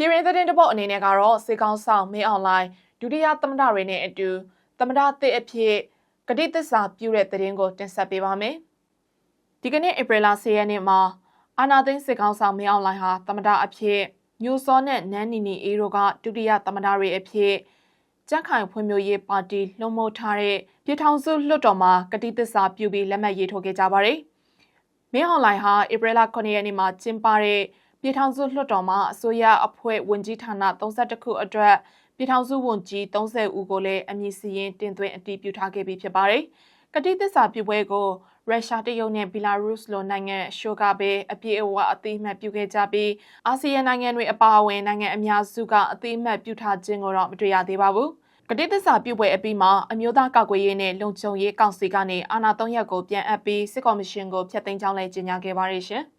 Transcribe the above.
ပြည်ရင်းသတင်းတပုတ်အနေနဲ့ကတော့စေကောင်းဆောင်မင်းအွန်လိုင်းဒုတိယသမ္မတတွေနဲ့အတူသမ္မတသစ်အဖြစ်ကတိသစ္စာပြုတဲ့သတင်းကိုတင်ဆက်ပေးပါမယ်။ဒီကနေ့ဧပြီလ10ရက်နေ့မှာအာဏာသိမ်းစေကောင်းဆောင်မင်းအွန်လိုင်းဟာသမ္မတအဖြစ်မျိုးစောနဲ့နန်းနီနီအေးတို့ကဒုတိယသမ္မတတွေအဖြစ်ကြက်ခိုင်ဖွံ့ဖြိုးရေးပါတီလွှမ်းမိုးထားတဲ့ပြည်ထောင်စုလွှတ်တော်မှာကတိသစ္စာပြုပြီးလက်မှတ်ရေးထိုးခဲ့ကြပါတယ်။မင်းအွန်လိုင်းဟာဧပြီလ9ရက်နေ့မှာကျင်းပတဲ့ပြည်ထောင်စုလွှတ်တော်မှာအစိုးရအဖွဲ့ဝန်ကြီးဌာန32ခုအတွက်ပြည်ထောင်စုဝန်ကြီး30ဦးကိုလည်းအမည်စာရင်းတင်သွင်းအတည်ပြုထားခဲ့ပြီးဖြစ်ပါတယ်။ကတိသစ္စာပြုပွဲကိုရုရှားတရုတ်နဲ့ဘီလာရုစ်လိုနိုင်ငံအရှို့ကပဲအပြည့်အဝအသိအမှတ်ပြုခဲ့ကြပြီးအာဆီယံနိုင်ငံတွေအပါအဝင်နိုင်ငံအများစုကအသိအမှတ်ပြုထားခြင်းကိုတော့မတွေ့ရသေးပါဘူး။ကတိသစ္စာပြုပွဲအပြီးမှာအမျိုးသားကာကွယ်ရေးနဲ့လုံခြုံရေးကောင်စီကနေအာဏာ3ရပ်ကိုပြန်အပ်ပြီးစစ်ကော်မရှင်ကိုဖျက်သိမ်းကြောင်းလည်းကြေညာခဲ့ပါတယ်ရှင်။